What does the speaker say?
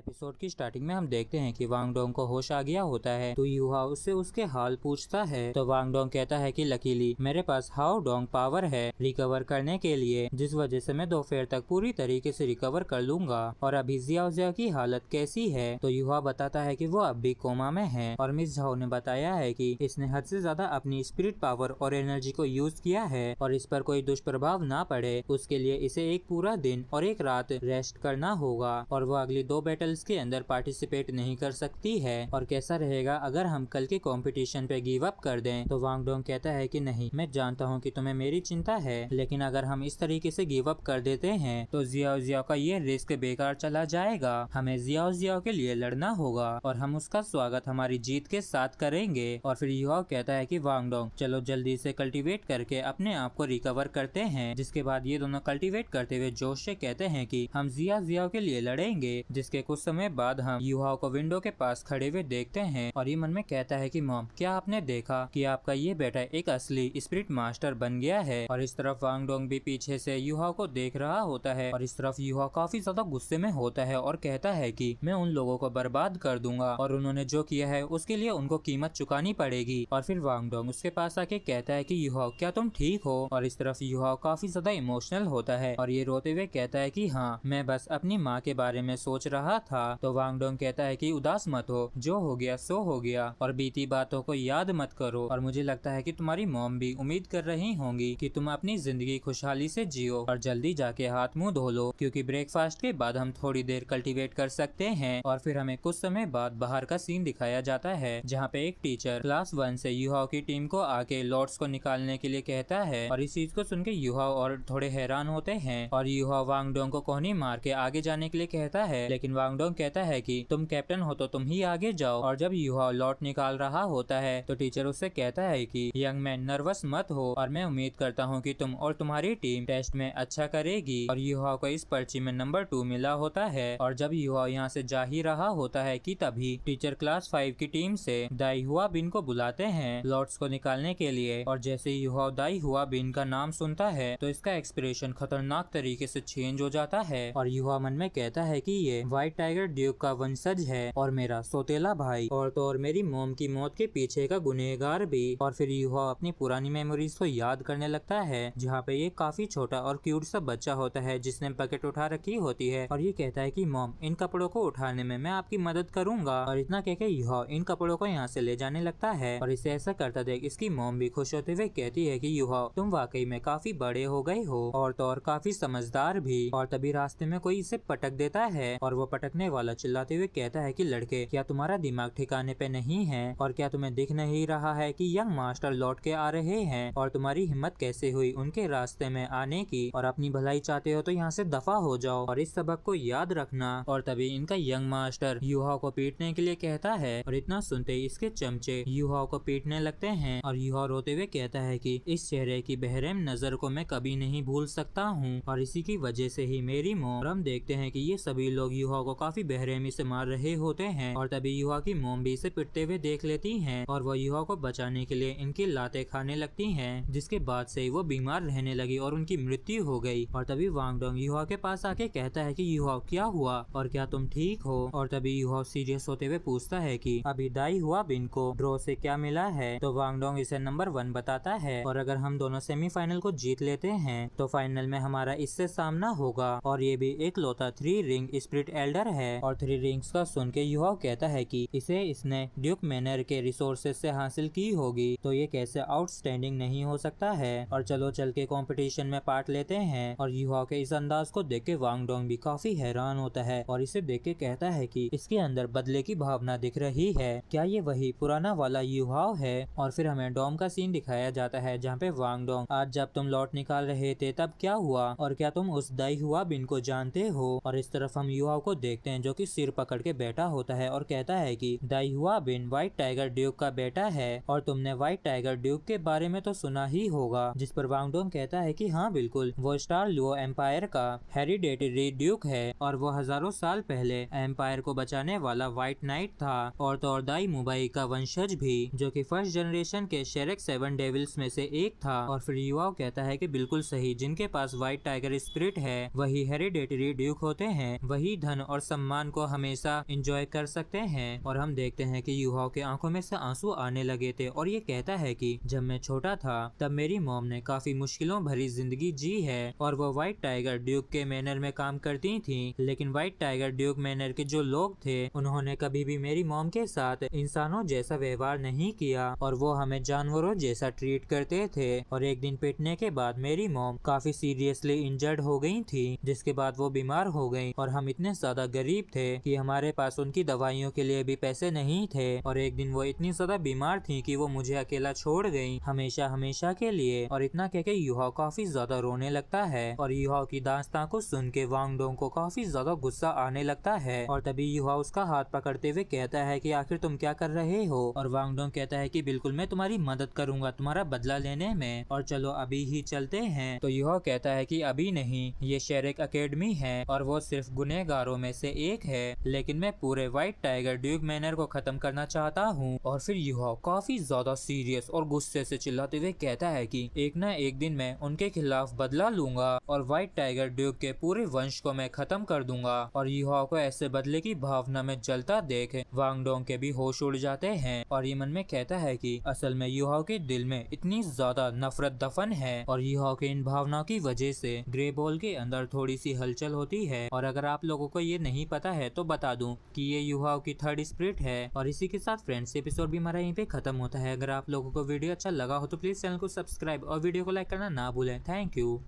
Episode की starting में हम देखते हैं कि वांग डोंग को होश आ गया होता है तो युहा उससे उसके हाल पूछता है तो वांग डोंग कहता है कि लकीली मेरे पास हाओ डोंग पावर है रिकवर करने के लिए, जिस वजह से मैं दोपहर तक पूरी तरीके से रिकवर कर लूंगा। और अभी जियाओ जिया की हालत कैसी है तो युहा बताता है कि वो अब भी कोमा में है और मिस झाओ ने बताया है कि इसने हद से ज्यादा अपनी स्पिरिट पावर और एनर्जी को यूज किया है और इस पर कोई दुष्प्रभाव ना पड़े उसके लिए इसे एक पूरा दिन और एक रात रेस्ट करना होगा और वो अगली 2 बैटल्स के अंदर पार्टिसिपेट नहीं कर सकती है। और कैसा रहेगा अगर हम कल के कंपटीशन पे गिव अप कर दें तो वांग डोंग कहता है कि नहीं, मैं जानता हूँ कि तुम्हें मेरी चिंता है, लेकिन अगर हम इस तरीके से गिव अप कर देते हैं तो जियाओ जियाओ का ये रिस्क बेकार चला जाएगा। हमें जियाओ जियाओ के लिए लड़ना होगा और हम उसका स्वागत हमारी जीत के साथ करेंगे। और फिर युहा कहता है कि वांग डोंग चलो जल्दी से कल्टीवेट करके अपने आप को रिकवर करते हैं। जिसके बाद ये दोनों कल्टीवेट करते हुए जोश से कहते हैं कि हम जियाओ के लिए लड़ेंगे। जिसके कुछ समय बाद हम युहा को विंडो के पास खड़े हुए देखते हैं और ये मन में कहता है कि मॉम, क्या आपने देखा कि आपका ये बेटा एक असली स्पिरिट मास्टर बन गया है। और इस तरफ वांग डोंग भी पीछे से युहा को देख रहा होता है और इस तरफ युहा काफी ज्यादा गुस्से में होता है और कहता है कि मैं उन लोगों को बर्बाद कर दूंगा और उन्होंने जो किया है उसके लिए उनको कीमत चुकानी पड़ेगी। और फिर वांग डोंग उसके पास आके कहता है कि युहा, क्या तुम ठीक हो? और इस तरफ युहा काफी ज्यादा इमोशनल होता है और ये रोते हुए कहता है कि हाँ, मैं बस अपनी माँ के बारे में सोच रहा था। तो वांग डोंग कहता है कि उदास मत हो, जो हो गया सो हो गया और बीती बातों को याद मत करो। और मुझे लगता है कि तुम्हारी मॉम भी उम्मीद कर रही होंगी कि तुम अपनी जिंदगी खुशहाली से जियो और जल्दी जाके हाथ मुंह धो लो, क्योंकि ब्रेकफास्ट के बाद हम थोड़ी देर कल्टीवेट कर सकते हैं। और फिर हमें कुछ समय बाद बाहर का सीन दिखाया जाता है जहाँ पे एक टीचर क्लास 1 से युहा की टीम को आके लॉर्ड्स को निकालने के लिए कहता है और इस चीज को सुन के युहा और थोड़े हैरान होते हैं और युहा वांग डोंग को कोहनी मार के आगे जाने के लिए कहता है, लेकिन वांग डोंग कहता है कि तुम कैप्टन हो तो तुम ही आगे जाओ। और जब युहा लॉट निकाल रहा होता है तो टीचर उससे कहता है कि यंग मैन, नर्वस मत हो और मैं उम्मीद करता हूँ कि तुम और तुम्हारी टीम टेस्ट में अच्छा करेगी। और युहा को इस पर्ची में नंबर 2 मिला होता है। और जब युहा यहाँ से जा ही रहा होता है कि तभी टीचर क्लास 5 की टीम से दाई हुआ बिन को बुलाते हैं लॉर्ड्स को निकालने के लिए। और जैसे युहा दाई हुआ बिन का नाम सुनता है तो इसका एक्सप्रेशन खतरनाक तरीके से चेंज हो जाता है और युहा मन में कहता है कि ये व्हाइट टाइगर ड्यूक का वंशज है और मेरा सोतेला भाई और तो और मेरी मॉम की मौत के पीछे का गुनहगार भी। और फिर युहा अपनी पुरानी मेमोरीज को याद करने लगता है जहाँ पे ये काफी छोटा और क्यूट सा बच्चा होता है जिसने बकेट उठा रखी होती है और ये कहता है कि मॉम, इन कपड़ों को उठाने में मैं आपकी मदद करूंगा। और इतना कह के युहा इन कपड़ों को यहाँ से ले जाने लगता है और इसे ऐसा करता देख इसकी मॉम भी खुश होते हुए कहती है कि युहा, तुम वाकई में काफी बड़े हो गए हो और तो और काफी समझदार भी। और तभी रास्ते में कोई इसे पटक देता है और वो पटकने वाला चिल्लाते हुए कहता है कि लड़के, क्या तुम्हारा दिमाग ठिकाने पे नहीं है और क्या तुम्हें दिख नहीं रहा है कि यंग मास्टर लौट के आ रहे हैं और तुम्हारी हिम्मत कैसे हुई उनके रास्ते में आने की, और अपनी भलाई चाहते हो तो यहाँ से दफा हो जाओ और इस सबक को याद रखना। और तभी इनका यंग मास्टर युहा को पीटने के लिए कहता है और इतना सुनते ही इसके चमचे युहा को पीटने लगते हैं और युहा रोते हुए कहता है कि इस चेहरे की बहरेम नजर को मैं कभी नहीं भूल सकता हूँ और इसी की वजह से ही मेरी मोम। हम देखते हैं कि ये सभी लोग युहा को काफी बेरहमी से मार रहे होते हैं और तभी युहा की मोम भी इसे पिटते हुए देख लेती हैं और वो युहा को बचाने के लिए इनकी लातें खाने लगती हैं, जिसके बाद से वो बीमार रहने लगी और उनकी मृत्यु हो गई। और तभी वांग डोंग युहा के पास आके कहता है कि युहा, क्या हुआ और क्या तुम ठीक हो? और तभी युहा सीरियस होते हुए पूछता है कि अभी दाई हुआ बिन को ड्रॉ से क्या मिला है। तो वांग डोंग इसे नंबर 1 बताता है और अगर हम दोनों सेमीफाइनल को जीत लेते हैं तो फाइनल में हमारा इससे सामना होगा और ये भी एक लौता 3 रिंग स्पिरिट एल्डर है। और 3 रिंग्स का सुन के युहा कहता है कि इसे इसने ड्यूक मैनर के रिसोर्सेज से हासिल की होगी तो ये कैसे आउटस्टैंडिंग नहीं हो सकता है। और चलो चल के कंपटीशन में पार्ट लेते हैं। और युहा के इस अंदाज को देख के वांग डोंग भी काफी हैरान होता है और इसे देख के कहता है कि इसके अंदर बदले की भावना दिख रही है, क्या ये वही पुराना वाला युहा है? और फिर हमें डोम का सीन दिखाया जाता है जहाँ पे वांग डोंग, आज जब तुम लौट निकाल रहे थे तब क्या हुआ और क्या तुम उस दाई हुआ बिन को जानते हो? और इस तरफ हम युहा को देखते हैं जो कि सिर पकड़ के बैठा होता है और कहता है कि दाई हुआ बिन व्हाइट टाइगर ड्यूक का बेटा है और तुमने व्हाइट टाइगर ड्यूक के बारे में तो सुना ही होगा। जिस पर वांग डोंग कहता है कि हाँ बिल्कुल, वो स्टार लुओ एम्पायर का हेरिडेटरी ड्यूक है और वो हजारों साल पहले एम्पायर को बचाने वाला व्हाइट नाइट था और तो और दाई मुबाई का वंशज भी जो कि फर्स्ट जनरेशन के शेरेक 7 डेविल्स में से एक था। और फिर युवा कहता है कि बिल्कुल सही, जिनके पास व्हाइट टाइगर स्पिरिट है वही हेरिडेटरी ड्यूक होते हैं, वही धन और सम्मान को हमेशा एंजॉय कर सकते हैं। और हम देखते हैं कि यूहाओ के आंखों में से आंसू आने लगे थे और ये कहता है कि जब मैं छोटा था तब मेरी मॉम ने काफी मुश्किलों भरी जिंदगी जी है और वो व्हाइट टाइगर ड्यूक के मैनर में काम करती थी, लेकिन व्हाइट टाइगर ड्यूक मैनर के जो लोग थे उन्होंने कभी भी मेरी मॉम के साथ इंसानों जैसा व्यवहार नहीं किया और वो हमें जानवरों जैसा ट्रीट करते थे। और एक दिन पिटने के बाद मेरी मॉम काफी सीरियसली इंजर्ड हो गई थी, जिसके बाद वो बीमार हो गई और हम इतने ज्यादा गरीब थे कि हमारे पास उनकी दवाइयों के लिए भी पैसे नहीं थे। और एक दिन वो इतनी ज्यादा बीमार थी कि वो मुझे अकेला छोड़ गई हमेशा हमेशा के लिए। और इतना कह के यूहाओ काफी ज्यादा रोने लगता है और यूहाओ की दास्तां को सुन के वांग डोंग को काफी ज्यादा गुस्सा आने लगता है। और तभी यूहाओ उसका हाथ पकड़ते हुए कहता है कि आखिर तुम क्या कर रहे हो। और वांग डोंग कहता है कि बिल्कुल मैं तुम्हारी मदद करूंगा तुम्हारा बदला लेने में, और चलो अभी ही चलते हैं। तो यूहाओ कहता है कि अभी नहीं, ये शेरेक एकेडमी है और वो सिर्फ गुनहगारों में से एक है, लेकिन मैं पूरे व्हाइट टाइगर ड्यूक मैनर को खत्म करना चाहता हूँ। और फिर यूहाओ काफी ज्यादा सीरियस और गुस्से से चिल्लाते हुए कहता है कि एक ना एक दिन मैं उनके खिलाफ बदला लूंगा और व्हाइट टाइगर ड्यूक के पूरे वंश को मैं खत्म कर दूंगा। और यूहाओ को ऐसे बदले की भावना में जलता देख वांग डोंग के भी होश उड़ जाते हैं और ये मन में कहता है कि असल में यूहाओ के दिल में इतनी ज्यादा नफरत दफन है और यूहाओ के इन भावनाओं की वजह से ग्रे बॉल के अंदर थोड़ी सी हलचल होती है। और अगर आप लोगों को ये नहीं पता है तो बता दूं कि ये यूहाओ की थर्ड स्पिरिट है। और इसी के साथ फ्रेंड्स एपिसोड भी हमारा यहीं पे खत्म होता है। अगर आप लोगों को वीडियो अच्छा लगा हो तो प्लीज चैनल को सब्सक्राइब और वीडियो को लाइक करना ना भूलें। Thank you.